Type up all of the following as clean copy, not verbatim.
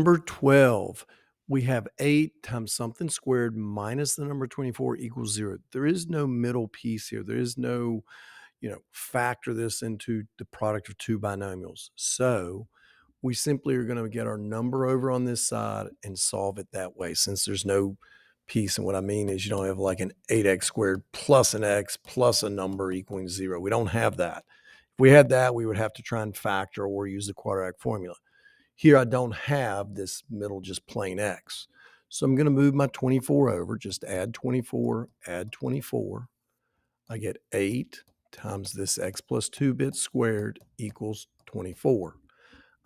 Number 12, we have 8 times something squared minus the number 24 equals 0. There is no middle piece here. There is no, factor this into the product of two binomials. So we simply are going to get our number over on this side and solve it that way, since there's no piece. And what I mean is you don't have like an 8x squared plus an x plus a number equaling 0. We don't have that. If we had that, we would have to try and factor or use the quadratic formula. Here, I don't have this middle just plain x. So I'm going to move my 24 over, just add 24, add 24. I get 8 times this x plus 2 bits squared equals 24.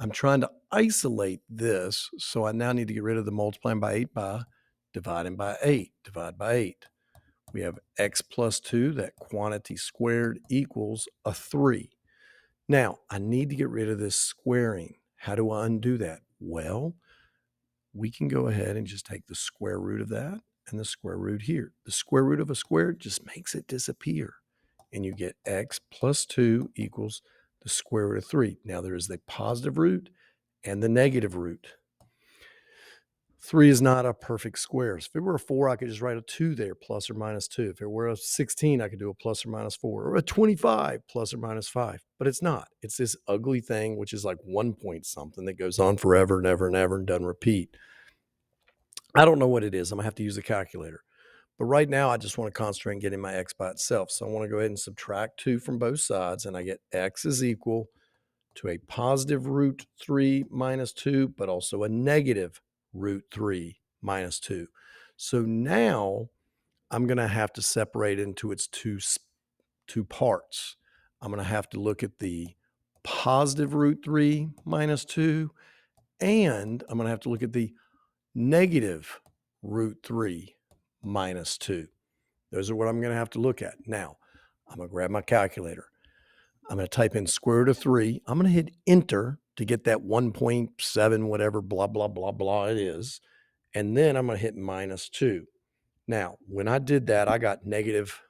I'm trying to isolate this, so I now need to get rid of the multiplying by 8 by dividing by 8. Divide by 8. We have x plus 2, that quantity squared, equals a 3. Now, I need to get rid of this squaring. How do I undo that? Well, we can go ahead and just take the square root of that and the square root here. The square root of a square just makes it disappear. And you get x plus 2 equals the square root of 3. Now, there is the positive root and the negative root. 3 is not a perfect square. So if it were a 4, I could just write a 2 there, plus or minus 2. If it were a 16, I could do a plus or minus 4, or a 25, plus or minus 5. But it's not. It's this ugly thing, which is like 1 point something that goes on forever and ever and ever and doesn't repeat. I don't know what it is. I'm going to have to use a calculator. But right now, I just want to concentrate on getting my x by itself. So I want to go ahead and subtract 2 from both sides, and I get x is equal to a positive root 3 minus 2, but also a negative root 3 minus 2. So now I'm going to have to separate into its two parts. I'm going to have to look at the positive root 3 minus 2, and I'm going to have to look at the negative root 3 minus 2. Those are what I'm going to have to look at. Now, I'm going to grab my calculator. I'm going to type in square root of 3. I'm going to hit enter to get that 1.7 whatever, blah, blah, blah, blah it is. And then I'm going to hit minus 2. Now, when I did that, I got negative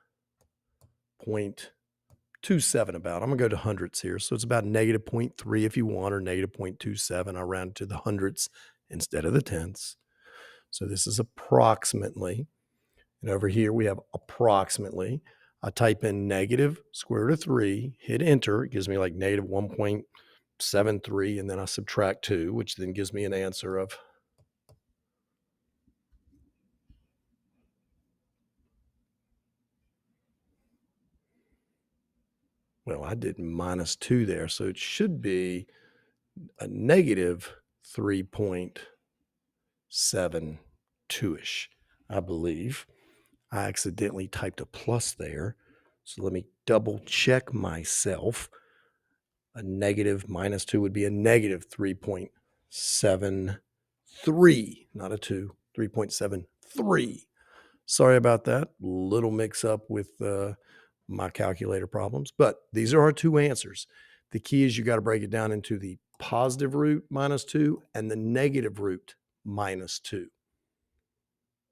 0.27 about. I'm going to go to hundredths here. So it's about negative 0.3 if you want, or negative 0.27. I round to the hundredths instead of the tenths. So this is approximately. And over here we have approximately. I type in negative square root of 3, hit enter. It gives me like negative 1.73, and then I subtract 2, which then gives me an answer of I did minus 2 there, so it should be a negative 3.72-ish, I believe. I accidentally typed a plus there, so let me double check myself. A negative minus 2 would be a negative 3.73, not a 2, 3.73. Sorry about that. Little mix up with my calculator problems, but these are our two answers. The key is you got to break it down into the positive root minus 2 and the negative root minus 2.